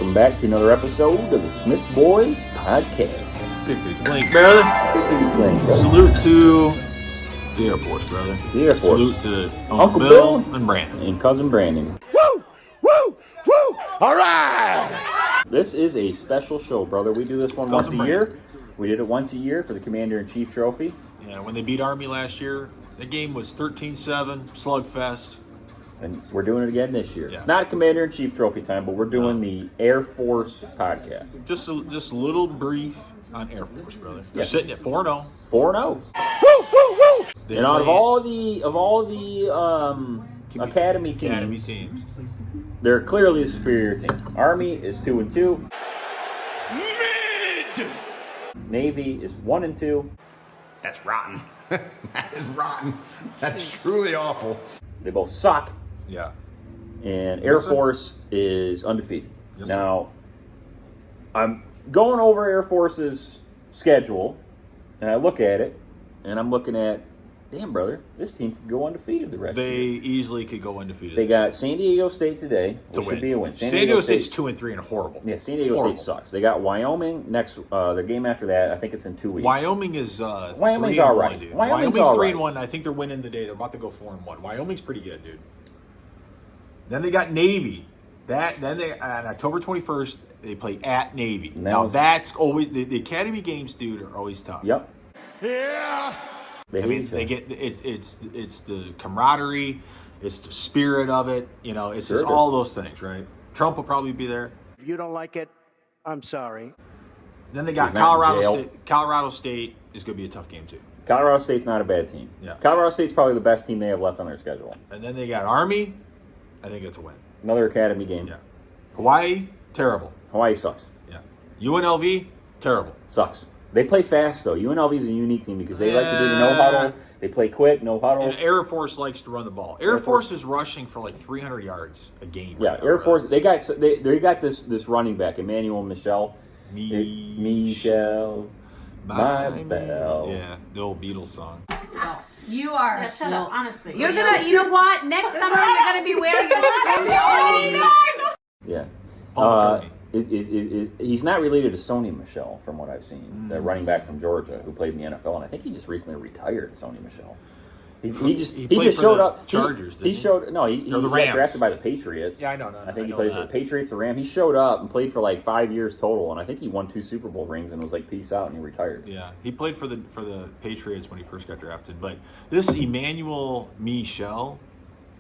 welcome back to another episode of the Smith Boys Podcast. Blink, brother. Blink, brother. Salute to the Air Force, brother. The Air Force. Salute to Uncle Bill and Brandon. and Cousin Brandon. Woo! Woo! Woo! All right! This is a special show, brother. We do this one once a year. We did it once a year for the Commander-in-Chief Trophy. Yeah, when they beat Army last year, the game was 13-7, slugfest. And we're doing it again this year. Yeah. It's not a Commander-in-Chief Trophy time, but we're doing the Air Force podcast. Just a little brief on Air Force, brother. They're Yes. sitting at 4-0. 4-0. Woo! Woo! Woo! And out of all the academy teams, they're clearly the superior team. Army is 2-2. Mid! Navy is 1-2. That's rotten. That is rotten. That is truly awful. They both suck. Yeah. And Air Yes, sir. Force is undefeated. Yes, now, I'm going over Air Force's schedule, and I look at it, and I'm looking at, damn, brother, this team could go undefeated the rest of the They year. easily could go undefeated. They got San Diego State today, to which should be a win. San Diego State's 2-3 and horrible. Yeah, San Diego Horrible. State sucks. They got Wyoming next. The game after that, I think it's in 2 weeks. Wyoming is Wyoming's 3-1, all right. dude. Wyoming's Wyoming's all 3-1. I think they're winning today. They're about to go 4-1. Wyoming's pretty good, dude. Then they got Navy. Then they on October 21st they play at Navy. Now that's always the academy games, dude, are always tough. Yep. Yeah! They I mean, hate they each other. get it's the camaraderie, it's the spirit of it. You know, it's just Sure. all those things, right? Trump will probably be there. If you don't like it, I'm sorry. Then they got He's not in Colorado jail. State. Colorado State is going to be a tough game too. Colorado State's not a bad team. Yeah. Colorado State's probably the best team they have left on their schedule. And then they got Army. I think it's a win. Another academy game. Yeah. Hawaii, terrible. Hawaii sucks. Yeah. UNLV, terrible. Sucks. They play fast, though. UNLV's a unique team because they like to do the no huddle. They play quick, no huddle. And Air Force likes to run the ball. Air Force is rushing for like 300 yards a game. Yeah, right now, Air Force. brother. They got this running back, Emmanuel Michelle. Michelle, my bell. Yeah, the old Beatles song. You are. Yeah, shut up, honestly. You're gonna. You know what? Next summer you're gonna be wearing your string. Yeah. Paul McCartney. He's not related to Sony Michelle, from what I've seen. The running back from Georgia who played in the NFL, and I think he just recently retired. Sony Michelle. He played just for showed the up. Chargers, He didn't he? showed no. He Or the got Rams. drafted by the Patriots. Yeah, I know. I think he know played for that. the Patriots, the Rams. He showed up and played for like 5 years total, and I think he won 2 Super Bowl rings and was like, peace out, and he retired. Yeah, he played for the Patriots when he first got drafted. But this Emmanuel Michel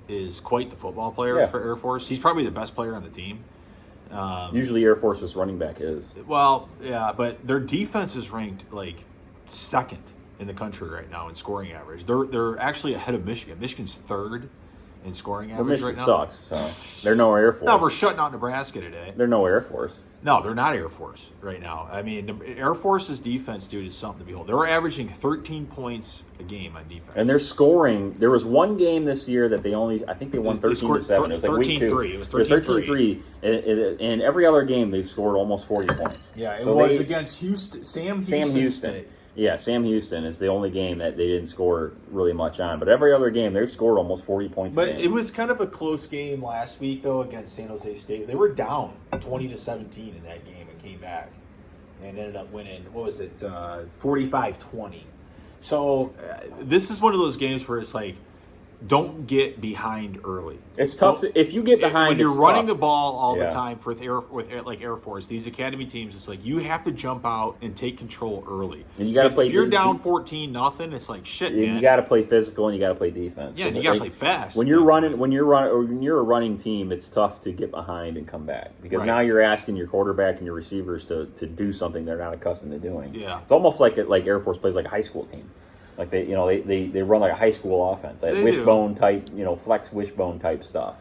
is quite the football player Yeah. for Air Force. He's probably the best player on the team. Usually Air Force's running back is. Well, yeah, but their defense is ranked like second in the country right now in scoring average. They're actually ahead of Michigan. Michigan's third in scoring Well, average Michigan right now. sucks, so they're no Air Force. No, we're shutting out Nebraska today. They're no Air Force. No, they're not Air Force right now. I mean, the Air Force's defense, dude, is something to behold. They're averaging 13 points a game on defense. And they're scoring. There was one game this year that I think they won They 13-7. It was like week 2. 13-3. It was 13-3. And every other game they've scored almost 40 points. Yeah, it So was they- against Houston. Sam Houston. State. Yeah, Sam Houston is the only game that they didn't score really much on. But every other game they've scored almost 40 points a But game. it was kind of a close game last week, though, against San Jose State. They were down 20-17 in that game and came back and ended up winning. What was it, 45-20? So this is one of those games where it's like, don't get behind early. It's tough. If you get behind, when you're it's running tough. the ball all Yeah. the time with Air Force, these academy teams, it's like you have to jump out and take control early. And you gotta If play. you're down 14-0, it's like shit, man. You got to play physical and you got to play defense. Yeah, 'Cause you got to like, play fast. When you're a running team, it's tough to get behind and come back because Right. now you're asking your quarterback and your receivers to do something they're not accustomed to doing. Yeah. It's almost like Air Force plays like a high school team. Like they run like a high school offense, like They wishbone type, flex wishbone type stuff,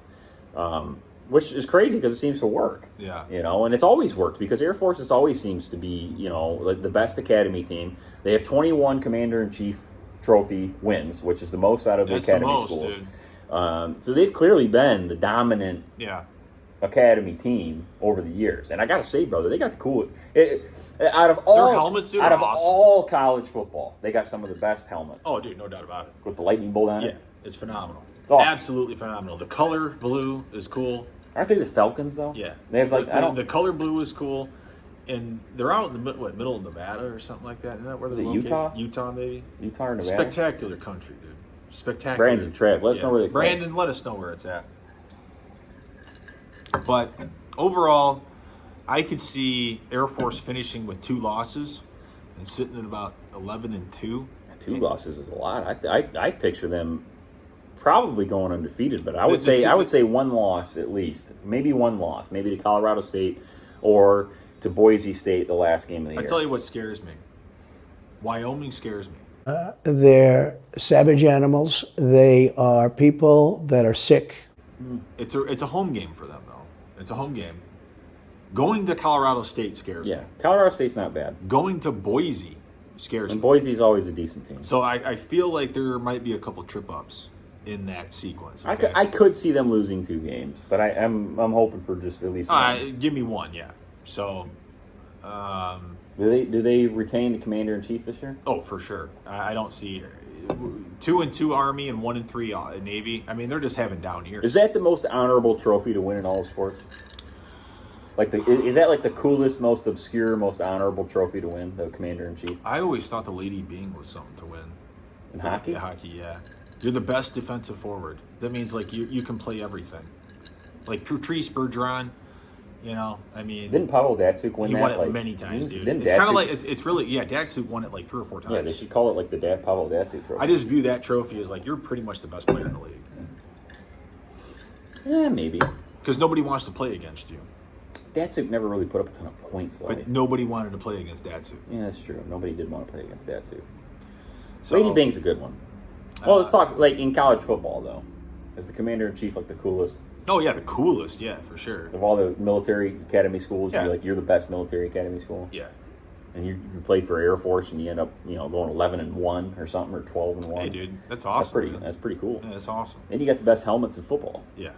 which is crazy because it seems to work. Yeah. And it's always worked because Air Force always seems to be, like the best academy team. They have 21 Commander-in-Chief Trophy wins, which is the most out of the That's academy the most, schools. dude. So they've clearly been the dominant Yeah. academy team over the years, and I gotta say, brother, they got the cool. Out of all helmets are out of awesome. all college football, they got some of the best helmets. Oh, dude, no doubt about it. With the lightning bolt on Yeah, it. it's phenomenal. awesome. Absolutely phenomenal. The color blue is cool. Aren't they the Falcons though? Yeah, They have like the color blue is cool, and they're out in the middle of Nevada or something like that. Isn't that where Is they're it located? Utah? Utah, maybe. Utah or Nevada? Spectacular country, dude. Spectacular. Brandon, Trev, let us know where they play. Brandon, let us know where it's at. But overall, I could see Air Force finishing with 2 losses and sitting at about 11-2. 2 losses is a lot. I picture them probably going undefeated, but I would The two- say 1 loss at least, maybe 1 loss, maybe to Colorado State or to Boise State the last game of the year. I tell you what scares me. Wyoming scares me. They're savage animals. They are people that are sick. It's a home game for them though. It's a home game. Going to Colorado State scares me. Yeah, Colorado State's not bad, Going to Boise scares and me. Boise's always a decent team. So I feel like there might be a couple trip ups in that sequence. Okay? I could see them losing 2 games, but I'm hoping for just at least one. Give me one, yeah. So, Do they retain the commander in chief this year? oh, for sure. I don't see 2-2 Army and 1-3 Navy. I mean, they're just having down years. Is that the most honorable trophy to win in all of sports? Like is that like the coolest, most obscure, most honorable trophy to win, the commander in chief I always thought the Lady Byng was something to win. in hockey? Yeah, hockey, yeah. You're the best defensive forward. That means like you can play everything. Like Patrice Bergeron, you know. I mean, Didn't Pavel Datsuk win he that? won it like, many times, dude. Didn't It's kind of Datsuk- like it's really Datsuk won it like 3 or 4 times. Yeah, they should call it like the Pavel Datsuk trophy. I just view that trophy as like you're pretty much the best player in the league Yeah, maybe. because nobody wants to play against you. Datsuk never really put up a ton of points, though. But nobody wanted to play against Datsuk. Yeah, that's true. Nobody did want to play against Datsuk. So, Lady Bing's a good one. Well, let's talk like in college football though. Is the commander in chief like the coolest Oh yeah, the coolest, yeah, for sure. of all the military academy schools? Yeah. You're the best military academy school, Yeah. and you play for Air Force, and you end up going 11-1 or something, or 12-1. Hey, dude, that's awesome. man. That's pretty cool. Yeah, that's awesome. And you got the best helmets in football. Yeah.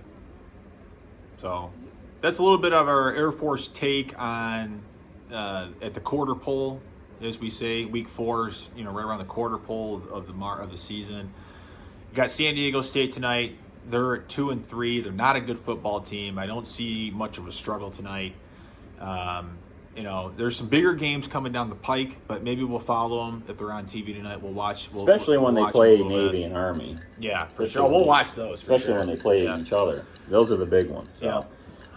So that's a little bit of our Air Force take on at the quarter pole, as we say. Week 4 is right around the quarter pole of the season. You got San Diego State tonight. They're at 2-3. They're not a good football team. I don't see much of a struggle tonight. There's some bigger games coming down the pike, but maybe we'll follow them if they're on TV tonight. We'll watch, Especially when they watch play them a little Navy bit. and Army. Yeah, for Especially sure. when We'll they- watch those. For Especially sure. when they play Yeah. each other. Those are the big ones. So. Yeah.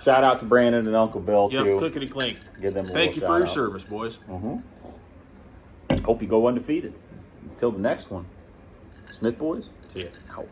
Shout out to Brandon and Uncle Bill, Yep, too. clickety clink. Give them a Thank you little for your shout-out. service, boys. Hope you go undefeated. Until the next one. Smith boys. See ya. Out.